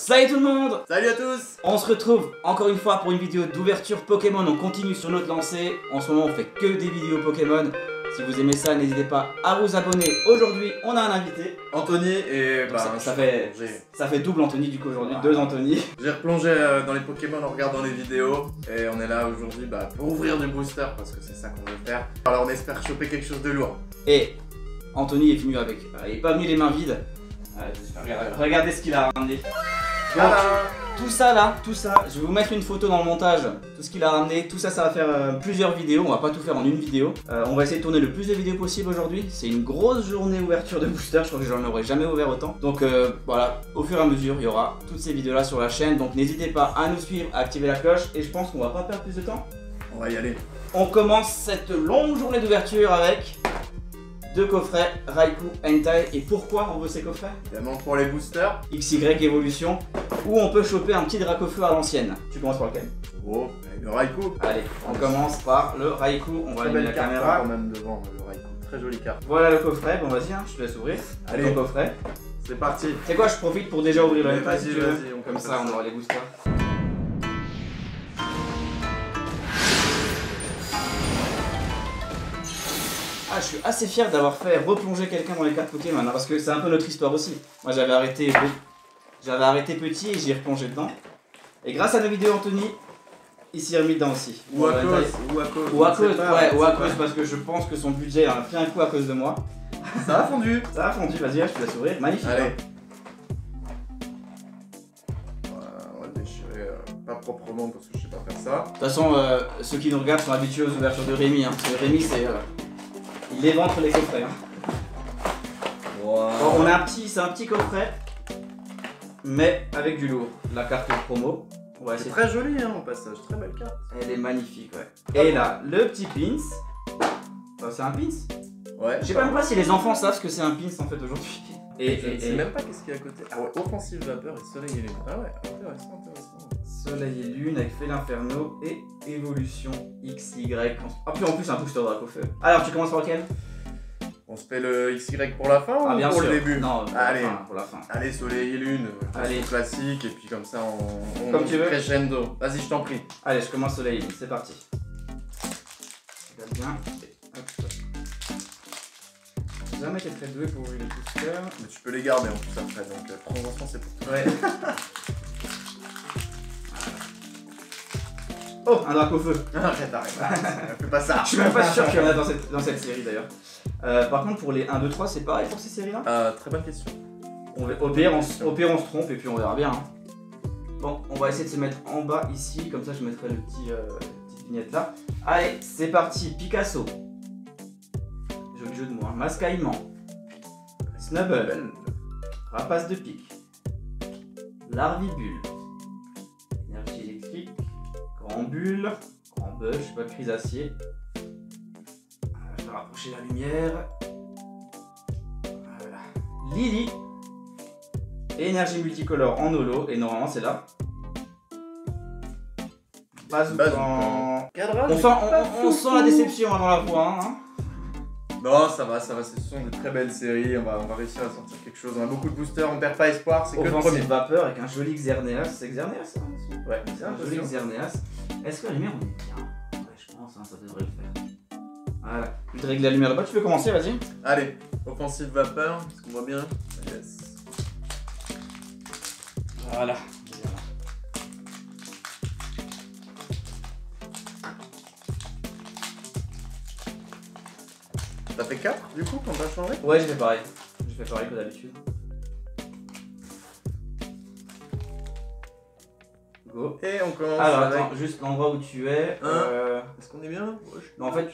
Salut tout le monde! Salut à tous! On se retrouve encore une fois pour une vidéo d'ouverture Pokémon. On continue sur notre lancée. En ce moment on fait que des vidéos Pokémon. Si vous aimez ça, n'hésitez pas à vous abonner. Aujourd'hui on a un invité. Anthony et ça fait double Anthony du coup aujourd'hui, deux Anthony. J'ai replongé dans les Pokémon en regardant les vidéos et on est là aujourd'hui pour ouvrir du booster parce que c'est ça qu'on veut faire. Alors on espère choper quelque chose de lourd. Et Anthony est venu avec, il est pas venu les mains vides. Regardez ce qu'il a ramené. Donc, tout ça, je vais vous mettre une photo dans le montage, tout ce qu'il a ramené, tout ça, ça va faire plusieurs vidéos, on va pas tout faire en une vidéo. On va essayer de tourner le plus de vidéos possible aujourd'hui, c'est une grosse journée ouverture de booster, je crois que j'en aurais jamais ouvert autant. Donc voilà, au fur et à mesure, il y aura toutes ces vidéos là sur la chaîne, donc n'hésitez pas à nous suivre, à activer la cloche, et je pense qu'on va pas perdre plus de temps. On va y aller. On commence cette longue journée d'ouverture avec deux coffrets Raikou Hentai. Et pourquoi on veut ces coffrets? Évidemment pour les boosters. XY Evolution, où on peut choper un petit Dracofeu à l'ancienne. Tu commences par lequel? Oh, le Raikou. Allez, on commence par le Raikou. On va allumer la caméra. Quand même devant le Raikou. Très jolie carte. Voilà le coffret. Bon vas-y, je te laisse ouvrir. Allez, le coffret. C'est parti. C'est quoi? Je profite pour déjà ouvrir le Hentai. Vas-y, Comme ça, on aura les boosters. Ah, je suis assez fier d'avoir fait replonger quelqu'un dans les cartes Pokémon, hein, parce que c'est un peu notre histoire aussi. Moi j'avais arrêté petit et j'y ai replongé dedans. Et grâce à nos vidéos Anthony, il s'y est remis dedans aussi. Ou à cause, parce que je pense que son budget a pris un coup à cause de moi. Ça a fondu. Ça a fondu, vas-y, je te laisse ouvrir, magnifique. Allez. Hein. On va le déchirer pas proprement parce que je sais pas faire ça. De toute façon, ceux qui nous regardent sont habitués aux ouvertures de Rémi, hein, parce que Rémi c'est... il éventre les coffrets. Hein. Wow. Bon, on a c'est un petit coffret, mais avec du lourd. La carte promo. C'est très joli hein, au passage, très belle carte. Elle est magnifique, ouais. Et là, le petit pins. Enfin, c'est un pins? Ouais. Je sais même pas si les enfants savent ce que c'est un pins en fait aujourd'hui. Je sais même pas qu'est-ce qu'il y a à côté. Ah ouais, offensive vapeur et soleil et lune. Ah ouais, intéressant. Soleil et lune avec Félin Inferno et évolution XY. Ah puis en plus un booster Dracofeu. Alors tu commences par lequel? On se fait le XY pour la fin ou bien pour sûr. le début? Non, allez, pour la fin. Allez, soleil et lune, allez. Classique, et puis comme ça on comme tu veux. Crescendo. Vas-y, je t'en prie. Allez, je commence soleil et lune, c'est parti. Regarde bien. Hop. J'ai jamais été très doué pour ouvrir les boosters. Mais tu peux les garder en plus après, donc prends-en, c'est pour toi. Ouais. Oh, un Dracofeu. Arrête, fais pas ça. Je suis même pas sûr qu'il y en a dans cette série d'ailleurs. Par contre pour les 1, 2, 3 c'est pareil pour ces séries là? Très bonne question. Au pire on se trompe et puis on verra bien. Hein. Bon, on va essayer de se mettre en bas ici, comme ça je mettrai le petite vignette là. Allez, c'est parti, Picasso. Joli jeu de mots, hein. Mascaillement. Snubble. Rapace de pique. Larvibule. Énergie électrique. Grand bulle, grand buzz, je sais pas, crise acier. Je vais rapprocher la lumière. Voilà. Lily. Énergie multicolore en holo, et normalement c'est là. Bazoukan. On sent la déception dans la voix. Hein. Non, ça va, ce sont de très belles séries, on va réussir à sortir quelque chose. On a beaucoup de boosters, on perd pas espoir, c'est que le premier. Vapeur avec un joli Xerneas. C'est Xerneas ça? Ouais, c'est un joli Xerneas. Est-ce que la lumière on est bien? Ouais, je pense, hein, ça devrait le faire. Voilà, je règle la lumière là-bas, tu peux commencer, vas-y. Allez, offensive vapeur, est-ce qu'on voit bien? Yes. Voilà. T'as fait 4 du coup quand t'as changé? Ouais, j'ai fait pareil. Je fais pareil que d'habitude. Go. Et on commence. Alors avec... attends, juste l'endroit où tu es. Est-ce qu'on est bien? Non, en fait,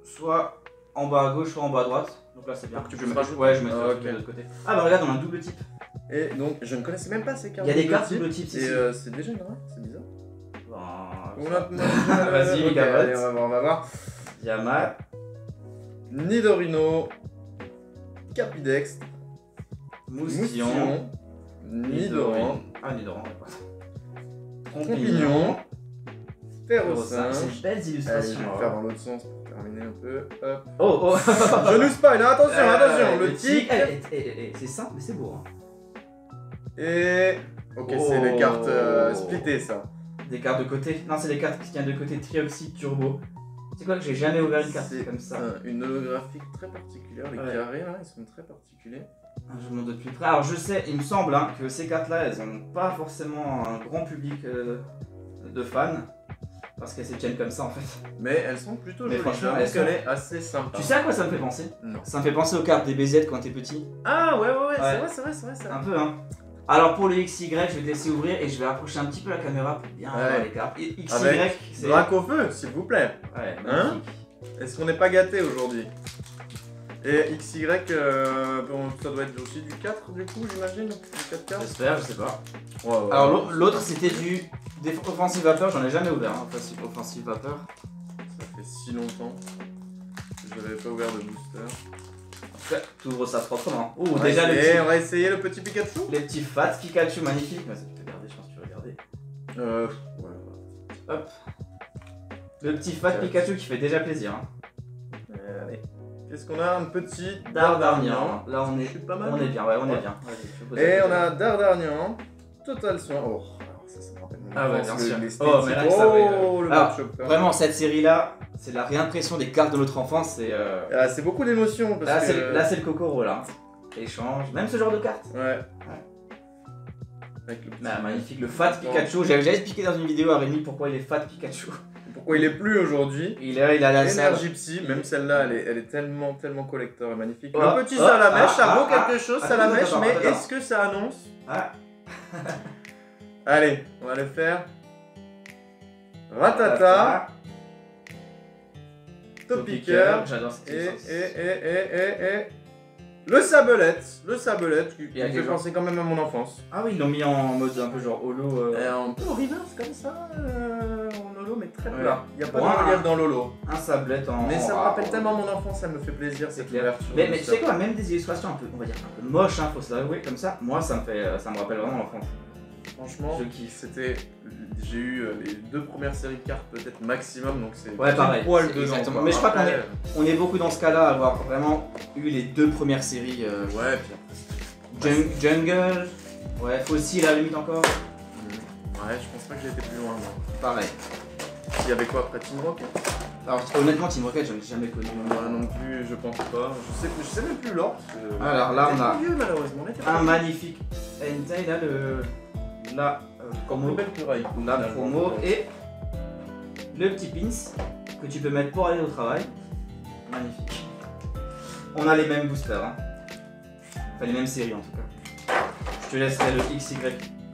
soit en bas à gauche, soit en bas à droite. Donc là, c'est bien. Tu peux me rajouter? Ouais, je mets de l'autre côté. Ah bah regarde, on a un double type. Et donc, je ne connaissais même pas ces cartes. Il y a des cartes double type, et c'est déjà une race, c'est bizarre. Vas-y, okay, allez, on va voir. Diamat. Nidorino. Capidex. Moustillon. Nidoran. Ah, Nidoran, Trompignon. Ferrosin. C'est belles illustrations. Allez, je vais faire dans l'autre sens pour terminer un peu. Hop. Oh. Je nous spoil, hein, attention, le tic. C'est simple, mais c'est beau. Hein. Et Ok, Oh. c'est les cartes splittées ça. Des cartes de côté. Non, c'est des cartes qui tiennent de côté Trioxide Turbo. C'est quoi que j'ai jamais ouvert une carte C'est comme ça. une holographique très particulière, les Ouais. carrés là, ils sont très particuliers. Ah, je vous montre de plus près. Alors je sais, il me semble hein, que ces cartes-là, elles n'ont pas forcément un grand public de fans. Parce qu'elles se tiennent comme ça en fait. Mais elles sont plutôt Mais jolies, franchement, j'avoue elles qu'elle sont- est assez sympa. Tu sais à quoi ça me fait penser? Non. Ça me fait penser aux cartes des BZ quand t'es petit. Ah ouais, Ouais. c'est vrai. Un peu hein. Alors pour le XY, je vais te laisser ouvrir et je vais approcher un petit peu la caméra pour bien voir Ouais. les cartes. Et XY, Avec c'est... Drac au feu, s'il vous plaît. Ouais, Hein magnifique. Est-ce qu'on n'est pas gâté aujourd'hui? Et XY, bon, ça doit être aussi du 4 du coup, j'imagine? Du 4 cartes? J'espère, je sais pas. Ouais, ouais. Alors l'autre c'était du Offensive Vapeur, j'en ai jamais ouvert. Hein. Offensive Vapeur. Ça fait si longtemps que je n'avais pas ouvert de booster. Après, tu ouvres ça proprement. Oh, On va déjà essayer, on va essayer le petit Pikachu. les petits fats Pikachu magnifiques. Mais ça peut te garder, je pense que tu vas regarder. Ouais. Hop. Le petit fat Pikachu qui fait déjà plaisir. Hein. Allez. Qu'est-ce qu'on a? Un petit Dardarnian. Là on est, Je suis pas mal. on est bien, ouais, on est Ouais. bien. Vas-y, je te pose Et la on a question. Dardarnian, Total Soin. Oh, alors ça me rappelle mon Ah ouais, enfance, bien sûr. les Oh, mais rien que ça, ouais, oh, le Alors, Mud Chopper. Vraiment, cette série-là, c'est la réimpression des cartes de notre enfance. C'est Ah, c'est beaucoup d'émotions parce que... là, c'est le Kokoro là. Échange, même ce genre de cartes. Ouais. Avec le petit- Bah, magnifique, le fat Pikachu. J'avais déjà expliqué dans une vidéo à Rémi pourquoi il est fat Pikachu. Pourquoi il est plus aujourd'hui? Il a la salle. Énergie Psy, même celle-là, elle est tellement collector et magnifique. Oh, Le petit oh, Salamèche, ça vaut ah, quelque chose, attends, Salamèche, attends, mais attends. est-ce que ça annonce? Ah, Allez, on va le faire. Ratata, Topiqueur, J'adore cette et licence. le Sabelette, qui Il y a me fait quelque penser quand même à mon enfance. Ah oui, ils l'ont mis en mode un peu genre holo. Un peu au reverse comme ça, en holo, mais très Ouais. plat. Il n'y a pas Ouais. de relief dans l'holo. Un sablette en. Mais ça me en- rappelle tellement mon enfance, ça me fait plaisir C'est cette clair. ouverture. Mais tu sais quoi, même des illustrations un peu, on va dire, un peu moches, hein, faut se l'avouer, comme ça, moi ça me rappelle vraiment l'enfance. Franchement, Je kiffe. c'était. J'ai eu les 2 premières séries de cartes, peut-être maximum, donc c'est. Ouais, pareil, poil c'est dedans. exactement. quoi. Mais je crois qu'on Après, On est beaucoup dans ce cas-là à avoir vraiment eu les 2 premières séries. Ouais, puis Jungle, ouais, Fossil à la limite encore. Ouais, je pense pas que j'ai été plus loin, moi. Pareil. Il y avait quoi après Team Rocket? Alors honnêtement, Team Rocket, j'en ai jamais connu. Moi non plus, je pense pas. Je sais même plus l'or. Alors là, on a vieux, malheureusement. On était un pas magnifique Entei, là, la comme promo, le bel Puraille. la promo et le petit pins que tu peux mettre pour aller au travail. Magnifique. On a les mêmes boosters, hein. Enfin les mêmes séries en tout cas. Je te laisserai le XY.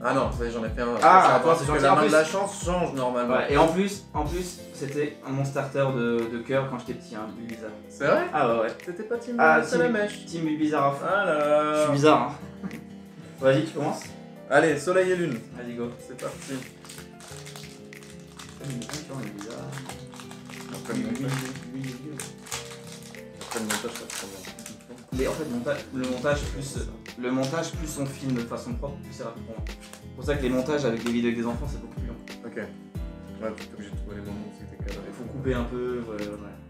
Ah non, ça y est, j'en ai fait un. Ah, Ça, toi, parce c'est que gentil. la En main de plus- la chance change normalement. Ouais, et en plus c'était mon starter de cœur quand j'étais petit, hein, bizarre. C'est vrai? Ah ouais, ouais. C'était pas Team Ah, Salamèche. Team bizarre à fond. Ah là là. Je suis bizarre, hein. Vas-y, tu commences. Allez, Soleil et Lune. Vas-y, go. C'est parti. On est bizarre. Après le montage, après le montage, ça prend bien. Mais en fait, le montage plus on filme de façon propre, plus c'est rapide pour moi. C'est pour ça que les montages avec des vidéos avec des enfants, c'est beaucoup plus long. Ok. Ouais, t'es obligé de trouver les moments où c'était cadré. Il faut couper un peu, ouais.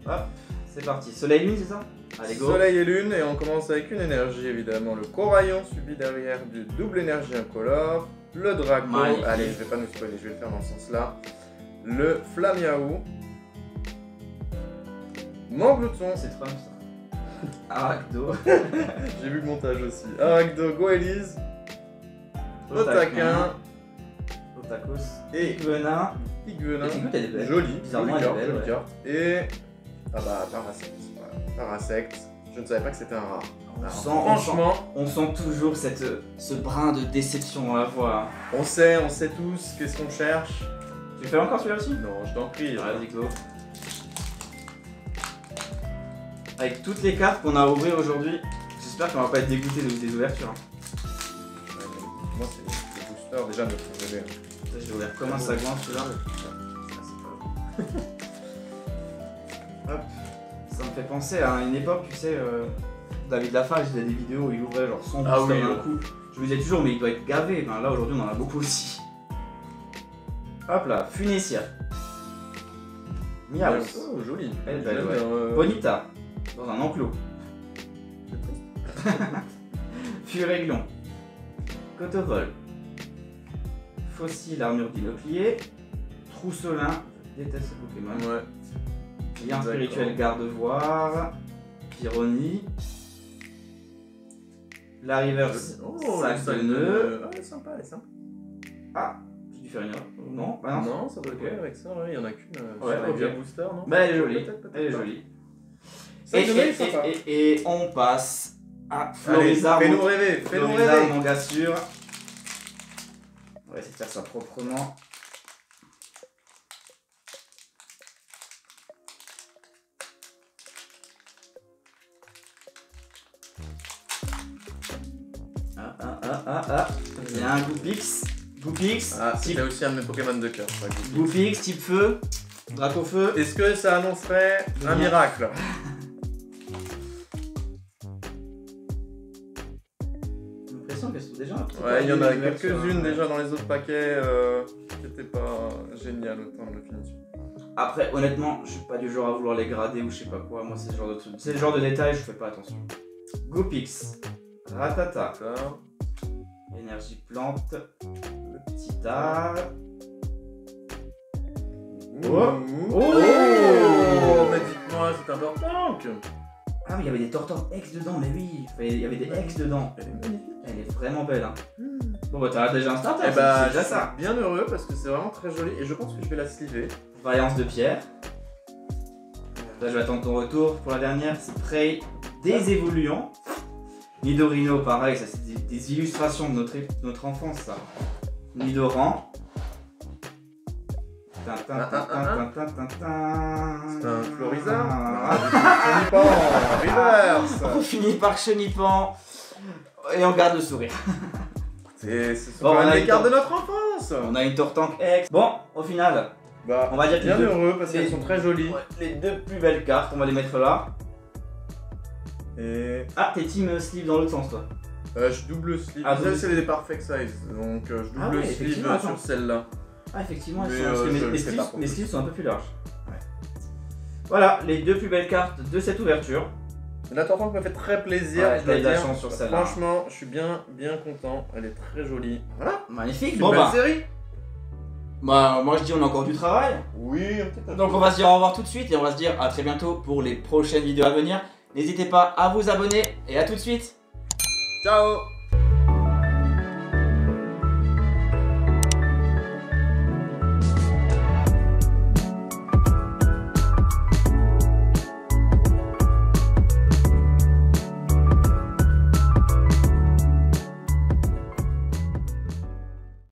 Hop, c'est parti. Soleil lune, c'est ça? Allez, go. Soleil et Lune, et on commence avec une énergie évidemment. Le Coraillon suivi derrière du double énergie incolore. Le Draco. Magnifique. Allez, je vais pas nous spoiler, je vais le faire dans ce sens-là. Le Flamiaou. Manglouton. C'est Trump, ça. Arachdo. J'ai vu le montage aussi. Arachdo, Goélise. Otaquin. Otakos. Et Venin. Piguenin. Et Piguenin, elle est belle. Jolie. Bizarrement, jolie elle est carte, belle, jolie ouais. carte. Et. Ah bah, Parasect. Voilà. Parasect. Je ne savais pas que c'était un rare. Alors, franchement, On sent toujours ce brin de déception dans la voix. Hein. on sait tous qu'est-ce qu'on cherche. Tu le fais encore celui-là aussi? Non, je t'en prie. Vas-y, go. Avec toutes les cartes qu'on a à ouvrir aujourd'hui, j'espère qu'on va pas être dégoûté des ouvertures. Hein. Ouais, mais moi, c'est le booster déjà me fait rêver. Ça, je vais ouvrir comme un sagouin celui-là. Hop. Ça me fait penser à une époque, tu sais, David Lafarge, il faisait des vidéos où il ouvrait genre 100 Ah boosters oui, d'un ouais. coup. Je me disais toujours, mais il doit être gavé. Ben, là, aujourd'hui, on en a beaucoup aussi. Hop là, Funesia. Miaus. Oh, joli. Elle est belle, J'aime ouais. bien, Bonita. Dans un enclos. c'est triste. Furéglon. Cotovol. Fossile, armure d'inoclier. Trousselin, je déteste ce Pokémon. Ouais. Lien spirituel, garde-voir. Pyronie. La reverse, sac de nœuds. Ah, elle est sympa, elle est sympa. Ah, j'ai dû faire une erreur. Non, bah non. Non, ça doit être ok avec ça, ouais. Il y en a qu'une. Ouais, avec ok. un booster, non? Bah elle est jolie, Peut-être elle est pas. jolie. Ça, c'est joli, sympa. Et on passe à Allez, Florizarre. fais-nous rêver, fais-nous Florizarre, rêver. manga sûr. On va essayer de faire ça proprement. Ah. Il y a un Goupix. Goupix. Ah, type... c'était aussi un de mes Pokémon de cœur. Goupix, type feu. Dracofeu. Est-ce que ça annoncerait un miracle? J'ai l'impression qu'elles sont déjà un petit peu Ouais, il y en a ouvertes, quelques-unes déjà dans les autres paquets qui n'étaient pas géniales au temps de finition. Après, honnêtement, je suis pas du genre à vouloir les grader ou je sais pas quoi. Moi, c'est ce genre de truc. C'est le genre de détail, je fais pas attention. Goupix. Ratata. D'accord. Énergie plante. Le petit art. Oh, mais dites-moi, c'est important. Ah, mais il y avait des Tortank X dedans, mais oui. Il y avait des X dedans. Elle est magnifique. Elle est vraiment belle, hein. Bon, bah, t'as déjà un starter. Et bah, c'est déjà ça. bien heureux parce que c'est vraiment très joli et je pense que je vais la sliver. Vaillance de pierre. Là, je vais attendre ton retour pour la dernière. C'est Prey des évoluants. Nidorino, pareil, ça c'est des illustrations de notre enfance, ça. Nidoran. C'est un Florizarre. Chenipan, reverse. On finit par Chenipan. Et on garde le sourire. Ce sont Bon, quand on même a les une cartes de notre enfance. On a une Tortank X. Bon, au final, Bah, on va dire que bien les deux- heureux parce qu'elles sont très jolies. ouais, les deux plus belles cartes, on va les mettre là. Et Ah, t'es team sleeve dans l'autre sens, toi. je double sleeve. Ah, Ça, double c'est les perfect size. Donc, je double Ah ouais, sleeve effectivement, attends. sur celle-là. Ah, effectivement, elles Mais, sont... parce que je le mes fais sleeves, pas pour mes tout. sleeves sont un peu plus larges. Ouais. Voilà, les deux plus belles cartes de cette ouverture. La Tortank me fait très plaisir. Ouais, je dois t'as eu de la dire. chance sur celle-là. Franchement, je suis bien content. Elle est très jolie. Voilà. Magnifique. Une Bon belle bah, série. bah, moi je dis on a encore du travail. Oui, un petit peu. Donc on va se dire au revoir tout de suite et on va se dire à très bientôt pour les prochaines vidéos à venir. N'hésitez pas à vous abonner et à tout de suite. Ciao.